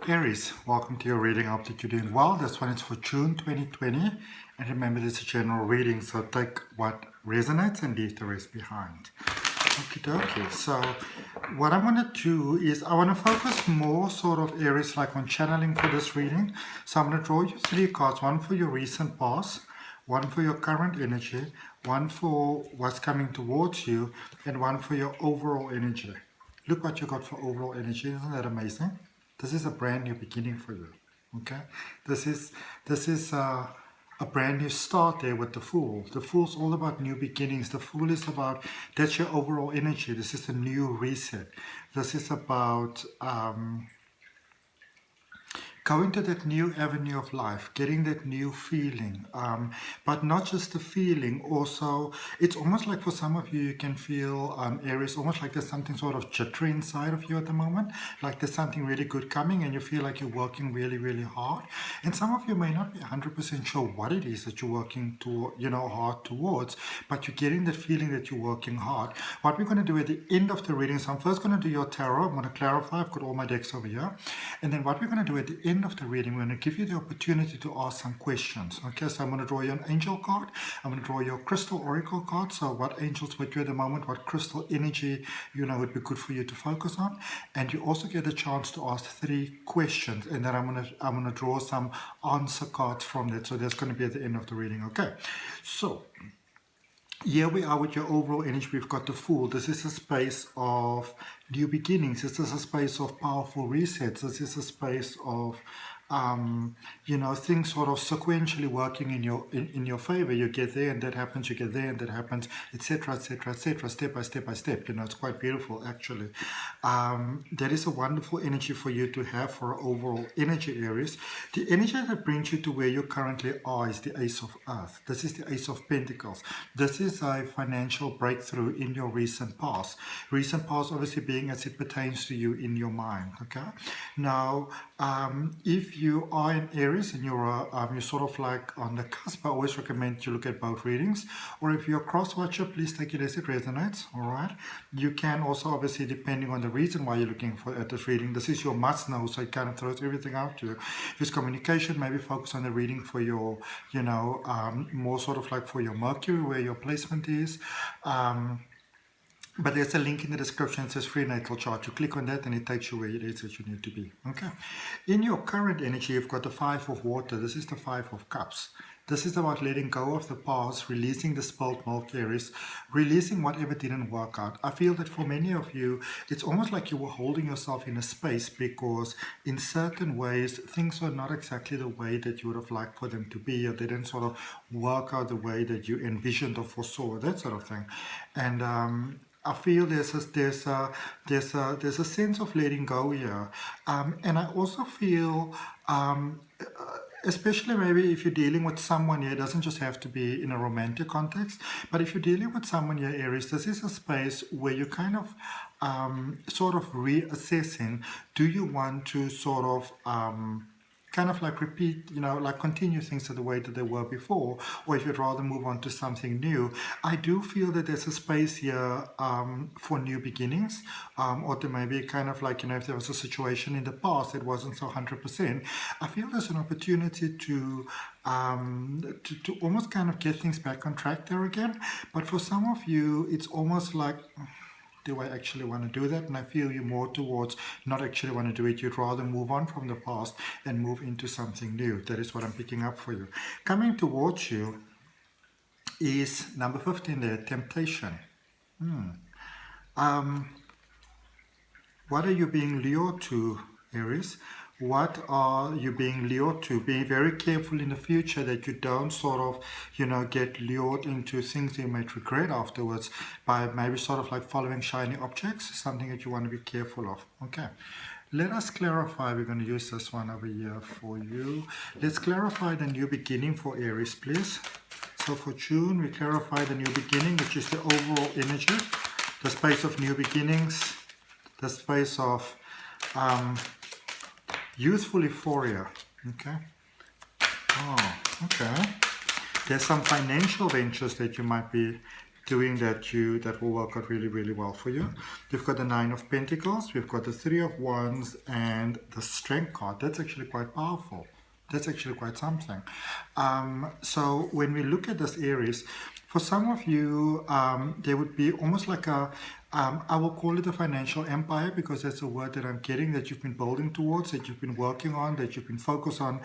Aries, welcome to your reading. I hope that you're doing well. This one is for June 2020. And remember, this is a general reading, so take what resonates and leave the rest behind. Okie dokie. So what I want to do is I want to focus more sort of Aries like on channeling for this reading. So I'm going to draw you 3 cards, one for your recent past, one for your current energy, one for what's coming towards you, and one for your overall energy. Look what you got for overall energy. Isn't that amazing? This is a brand new beginning for you. Okay? This is a brand new start there with the Fool. The Fool's all about new beginnings. The Fool is about, that's your overall energy. This is a new reset. This is about going to that new avenue of life, getting that new feeling, but not just the feeling, also, it's almost like for some of you, you can feel, Aries, almost like there's something sort of jittery inside of you at the moment, like there's something really good coming and you feel like you're working really, really hard. And some of you may not be 100% sure what it is that you're working to, hard towards, but you're getting that feeling that you're working hard. What we're going to do at the end of the reading, so I'm first going to do your tarot. I'm going to clarify. I've got all my decks over here. And then what we're going to do at the end of the reading, we're going to give you the opportunity to ask some questions. Okay, so I'm going to draw you an angel card. I'm going to draw you a crystal oracle card. So what angels with you at the moment, what crystal energy, would be good for you to focus on. And you also get a chance to ask 3 questions. And then I'm going to draw some answer cards from that. So that's going to be at the end of the reading. Okay, so here we are with your overall energy. We've got the Fool. This is a space of new beginnings. This is a space of powerful resets. This is a space of things sort of sequentially working in your favor. You get there and that happens, you get there and that happens, etc., etc., etc., step by step by step. It's quite beautiful actually. That is a wonderful energy for you to have for overall energy, Aries. The energy that brings you to where you currently are is the Ace of Earth. This is the Ace of Pentacles. This is a financial breakthrough in your recent past. Recent past obviously being as it pertains to you in your mind. Okay. Now, if you are in Aries and you're sort of like on the cusp, I always recommend you look at both readings. Or if you're a cross-watcher, please take it as it resonates. All right. You can also obviously, depending on the reason why you're looking at this reading, this is your must know, so it kind of throws everything out to you. If it's communication, maybe focus on the reading for your, more sort of like for your Mercury, where your placement is. But there's a link in the description. It says free natal chart. You click on that and it takes you where it is that you need to be. Okay. In your current energy, you've got the 5 of water. This is the 5 of cups. This is about letting go of the past, releasing the spilled milk, Aries, releasing whatever didn't work out. I feel that for many of you, it's almost like you were holding yourself in a space because in certain ways, things were not exactly the way that you would have liked for them to be, or they didn't sort of work out the way that you envisioned or foresaw, that sort of thing. And I feel there's a sense of letting go here, and I also feel, especially maybe if you're dealing with someone here, it doesn't just have to be in a romantic context, but if you're dealing with someone here, Aries, this is a space where you're kind of sort of reassessing. Do you want to sort of kind of like repeat, like continue things the way that they were before, or if you'd rather move on to something new. I do feel that there's a space here for new beginnings, or to maybe kind of like, if there was a situation in the past that wasn't so 100%, I feel there's an opportunity to almost kind of get things back on track there again. But for some of you, it's almost like, do I actually want to do that? And I feel you more towards not actually want to do it. You'd rather move on from the past and move into something new. That is what I'm picking up for you. Coming towards you is number 15 there, temptation. What are you being lured to, Aries? What are you being lured to? Be very careful in the future that you don't sort of, get lured into things you might regret afterwards by maybe sort of like following shiny objects, something that you want to be careful of. Okay. Let us clarify. We're going to use this one over here for you. Let's clarify the new beginning for Aries, please. So for June, we clarify the new beginning, which is the overall energy, the space of new beginnings, the space of youthful euphoria. Okay. Oh, okay. There's some financial ventures that you might be doing that will work out really, really well for you. We've got the Nine of Pentacles, we've got the Three of Wands, and the Strength card. That's actually quite powerful. That's actually quite something. So when we look at this Aries, for some of you, there would be almost like I will call it a financial empire, because that's a word that I'm getting, that you've been building towards, that you've been working on, that you've been focused on.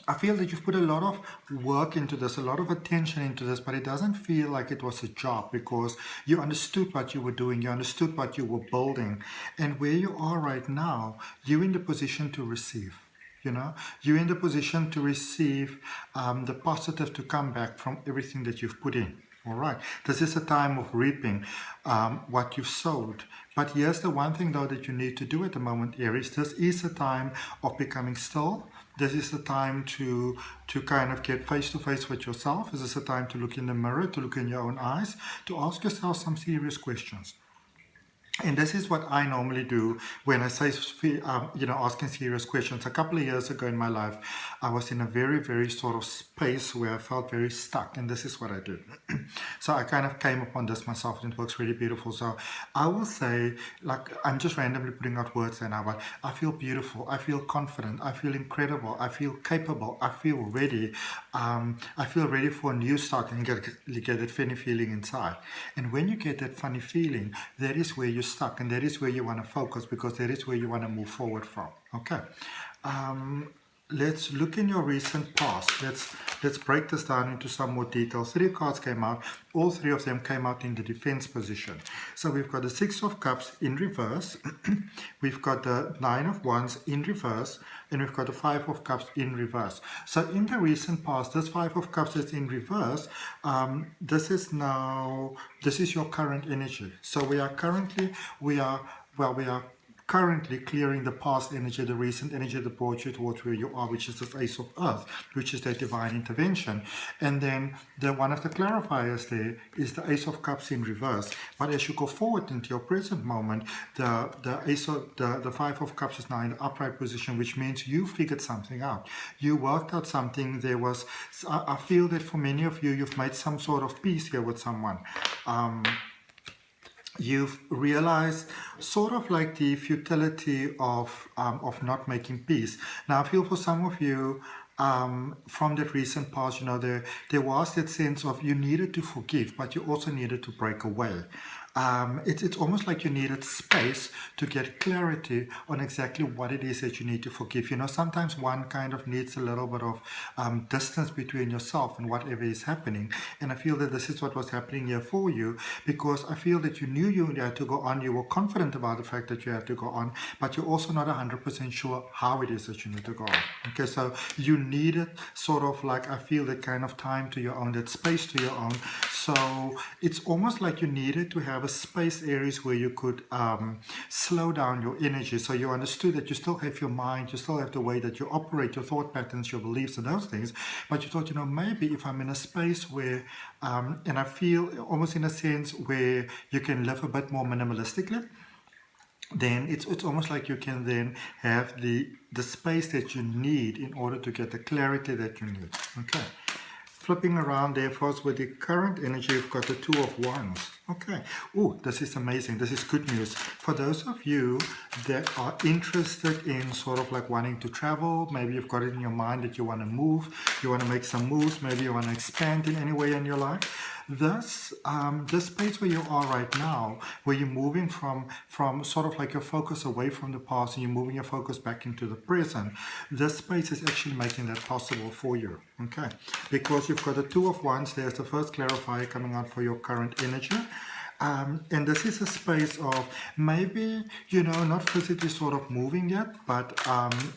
I feel that you've put a lot of work into this, a lot of attention into this, but it doesn't feel like it was a job, because you understood what you were doing, you understood what you were building. And where you are right now, you're in the position to receive. You're in the position to receive the positive to come back from everything that you've put in. All right. This is a time of reaping what you've sowed. But here's the one thing, though, that you need to do at the moment, Aries. This is a time of becoming still. This is the time to kind of get face to face with yourself. This is a time to look in the mirror, to look in your own eyes, to ask yourself some serious questions. And this is what I normally do when I say, asking serious questions. A couple of years ago in my life, I was in a very, very sort of space where I felt very stuck. And this is what I did. So I kind of came upon this myself, and it works really beautiful. So I will say, like, I'm just randomly putting out words there now, but I feel beautiful. I feel confident. I feel incredible. I feel capable. I feel ready. I feel ready for a new start, and you get that funny feeling inside. And when you get that funny feeling, that is where you're stuck, and that is where you want to focus, because that is where you want to move forward from. Okay. Let's look in your recent past. Let's break this down into some more detail. 3 cards came out. All 3 of them came out in the defense position. So we've got the 6 of Cups in reverse. We've got the 9 of Wands in reverse. And we've got the 5 of Cups in reverse. So in the recent past, this 5 of Cups that's in reverse, this is your current energy. So we are currently clearing the past energy, the recent energy that brought you towards where you are, which is this Ace of Earth, which is that divine intervention. And then one of the clarifiers there is the Ace of Cups in reverse. But as you go forward into your present moment, the 5 of Cups is now in the upright position, which means you figured something out. You worked out something. I feel that for many of you, you've made some sort of peace here with someone. You've realized sort of like the futility of not making peace. Now, I feel for some of you, from that recent past, there was that sense of you needed to forgive, but you also needed to break away. It's almost like you needed space to get clarity on exactly what it is that you need to forgive. Sometimes one kind of needs a little bit of distance between yourself and whatever is happening. And I feel that this is what was happening here for you, because I feel that you knew you had to go on. You were confident about the fact that you had to go on, but you're also not 100% sure how it is that you need to go on. Okay, so you needed sort of like, I feel, that kind of time to your own, that space to your own. So it's almost like you needed to have a space, Aries, where you could slow down your energy. So you understood that you still have your mind, you still have the way that you operate, your thought patterns, your beliefs, and those things. But you thought, maybe if I'm in a space where, and I feel almost in a sense where you can live a bit more minimalistically, then it's almost like you can then have the space that you need in order to get the clarity that you need. Okay. Flipping around there for us with the current energy, we've got the 2 of Wands. Okay. Oh, this is amazing. This is good news. For those of you that are interested in sort of like wanting to travel, maybe you've got it in your mind that you want to move, you want to make some moves, maybe you want to expand in any way in your life. This space where you are right now, where you're moving from sort of like your focus away from the past and you're moving your focus back into the present, this space is actually making that possible for you. Okay, because you've got the 2 of Wands. There's the first clarifier coming out for your current energy. And this is a space of maybe, not physically sort of moving yet, but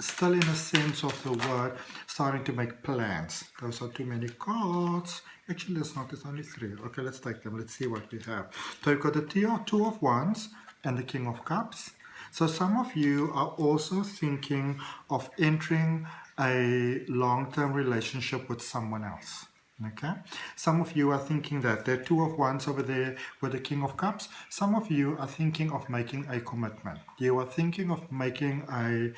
still in a sense of the word, starting to make plans. Those are too many cards. Actually, there's not. There's only 3. Okay, let's take them. Let's see what we have. So you've got the 2 of Wands and the King of Cups. So some of you are also thinking of entering a long-term relationship with someone else. Okay, some of you are thinking that. There are 2 of Wands over there with the King of Cups. Some of you are thinking of making a commitment. You are thinking of making a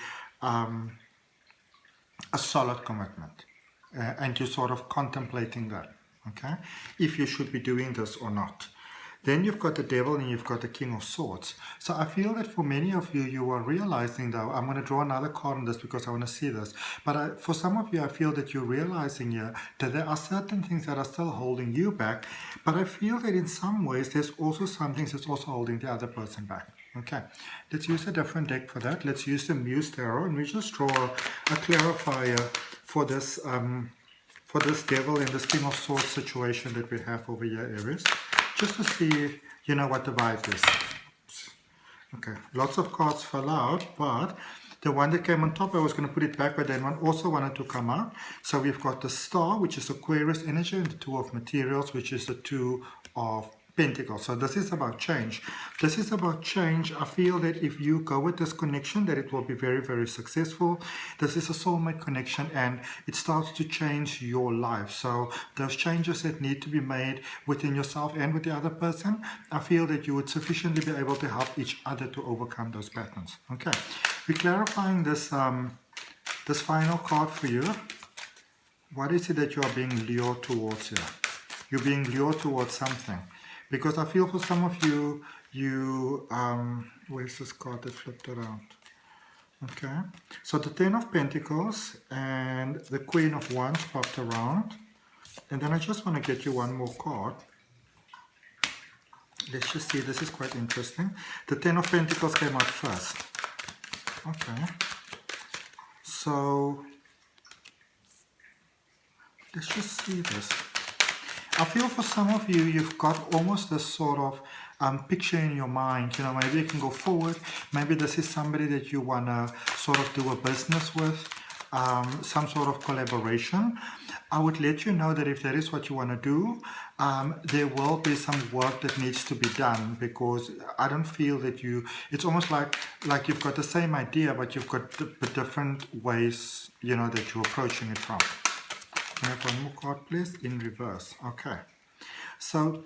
solid commitment, and you're sort of contemplating that. okay? If you should be doing this or not. Then you've got the Devil and you've got the King of Swords. So I feel that for many of you, you are realizing, though, I'm going to draw another card on this because I want to see this. But for some of you, I feel that you're realizing here that there are certain things that are still holding you back. But I feel that in some ways, there's also some things that's also holding the other person back. Okay, let's use a different deck for that. Let's use the MUSE Tarot, and we just draw a clarifier for this Devil and this King of Swords situation that we have over here, Aries. Just to see, you know, what the vibe is. Okay, lots of cards fell out, but the one that came on top, I was going to put it back, but then one also wanted to come out. So we've got the Star, which is Aquarius energy, and the Two of Materials, which is the Two of Pentacles. So this is about change. This is about change. I feel that if you go with this connection, that it will be very, very successful. This is a soulmate connection, and it starts to change your life. So those changes that need to be made within yourself and with the other person, I feel that you would sufficiently be able to help each other to overcome those patterns. Okay, we're clarifying this this final card for you. What is it that you are being lured towards here? You're being lured towards something. Because I feel for some of you, where's this card that flipped around? Okay, so the Ten of Pentacles and the Queen of Wands popped around. And then I just want to get you one more card. Let's just see, this is quite interesting. The Ten of Pentacles came out first. Okay, so let's just see this. I feel for some of you, you've got almost this sort of picture in your mind. You know, maybe you can go forward. Maybe this is somebody that you want to sort of do a business with, some sort of collaboration. I would let you know that if that is what you want to do, there will be some work that needs to be done, because I don't feel that it's almost like you've got the same idea, but you've got different ways, you know, that you're approaching it from. Can I have one more card, please? In reverse. Okay. So,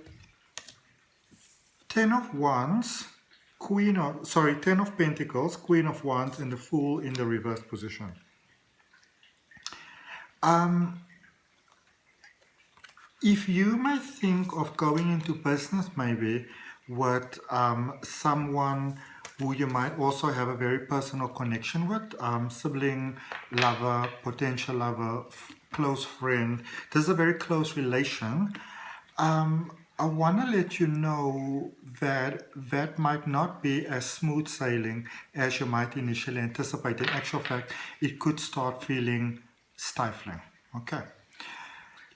Ten of Wands, Ten of Pentacles, Queen of Wands, and the Fool in the reverse position. If you may think of going into business maybe with someone who you might also have a very personal connection with, sibling, lover, potential lover, close friend. This is a very close relation. I want to let you know that that might not be as smooth sailing as you might initially anticipate. In actual fact, it could start feeling stifling. Okay.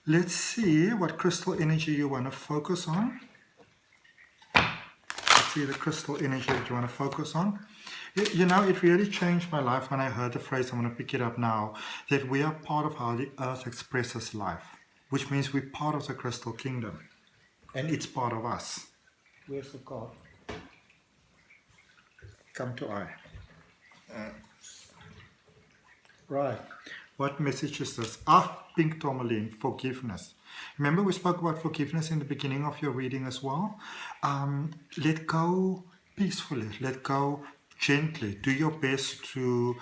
Let's see what crystal energy you want to focus on. Let's see the crystal energy that you want to focus on. You know, it really changed my life when I heard the phrase, I'm going to pick it up now, that we are part of how the earth expresses life, which means we're part of the crystal kingdom, and it's part of us. Where's the card? Come to I. Right. What message is this? Pink Tourmaline, forgiveness. Remember we spoke about forgiveness in the beginning of your reading as well? Let go peacefully. Let go gently. Do your best to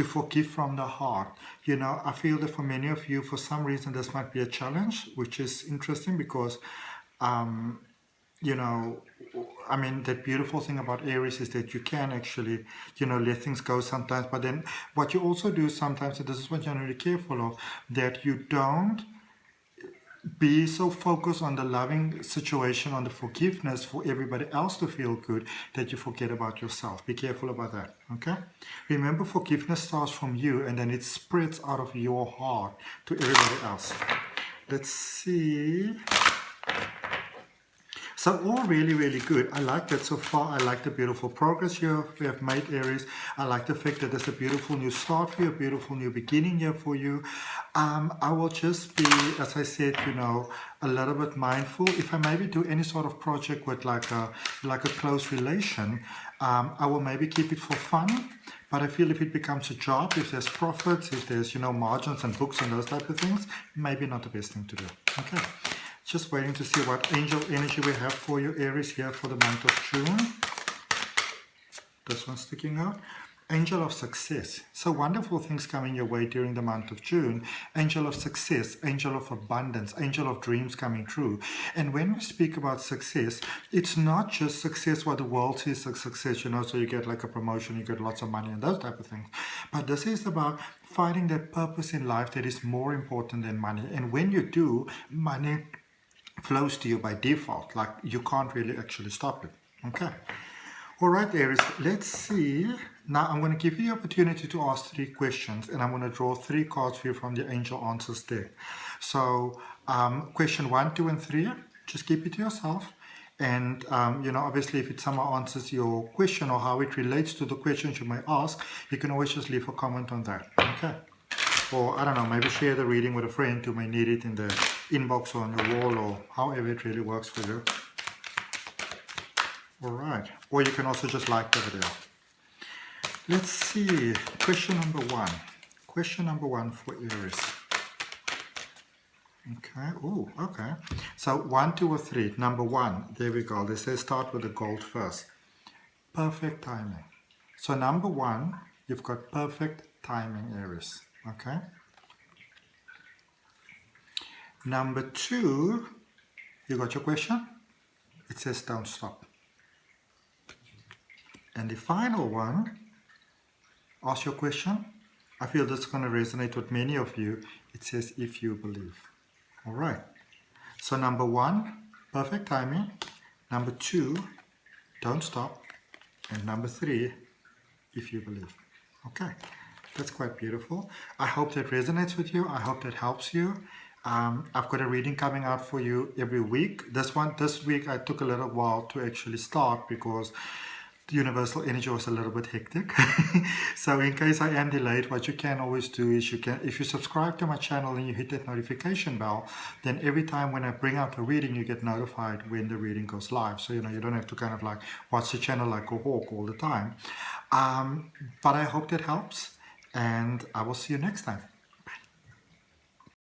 forgive from the heart. You know, I feel that for many of you, for some reason, this might be a challenge, which is interesting because, you know, I mean, the beautiful thing about Aries is that you can actually, you know, let things go sometimes. But then what you also do sometimes, and this is what you're really careful of, that you don't be so focused on the loving situation, on the forgiveness for everybody else to feel good, that you forget about yourself. Be careful about that, okay? Remember, forgiveness starts from you, and then it spreads out of your heart to everybody else. Let's see. So all really, really good. I like that so far. I like the beautiful progress you have made, Aries. I like the fact that there's a beautiful new start for you, a beautiful new beginning here for you. I will just be, as I said, you know, a little bit mindful. If I maybe do any sort of project with like a close relation, I will maybe keep it for fun. But I feel if it becomes a job, if there's profits, if there's, you know, margins and books and those type of things, maybe not the best thing to do. Okay. Just waiting to see what angel energy we have for you, Aries, here for the month of June. This one's sticking out. Angel of success. So wonderful things coming your way during the month of June. Angel of success, angel of abundance, angel of dreams coming true. And when we speak about success, it's not just success what the world sees as success, so you get like a promotion, you get lots of money and those type of things. But this is about finding that purpose in life that is more important than money. And when you do, money flows to you by default. Like you can't really actually stop it. Okay. All right, Aries, let's see. Now I'm going to give you the opportunity to ask 3 questions, and I'm going to draw 3 cards for you from the Angel Answers deck. So question 1, 2, and 3, just keep it to yourself. And, obviously if someone answers your question or how it relates to the questions you may ask, you can always just leave a comment on that. Okay. Or, I don't know, maybe share the reading with a friend who may need it in the inbox or on the wall or however it really works for you. All right, or you can also just like the video. Let's see, question number 1. Question number 1 for Aries. Okay, oh, okay. So 1, 2, or 3. Number 1, there we go. They say start with the gold first. Perfect timing. So number 1, you've got perfect timing, Aries. Okay. Number 2, you got your question? It says don't stop. And the final one, ask your question. I feel that's going to resonate with many of you. It says, if you believe. All right. So number 1, perfect timing. Number 2, don't stop. And number 3, if you believe. Okay. That's quite beautiful. I hope that resonates with you. I hope that helps you. I've got a reading coming out for you every week. This week I took a little while to actually start because the universal energy was a little bit hectic. So in case I am delayed, what you can always do is if you subscribe to my channel and you hit that notification bell, then every time when I bring out a reading, you get notified when the reading goes live. So, you don't have to kind of like watch the channel like a hawk all the time. But I hope that helps, and I will see you next time.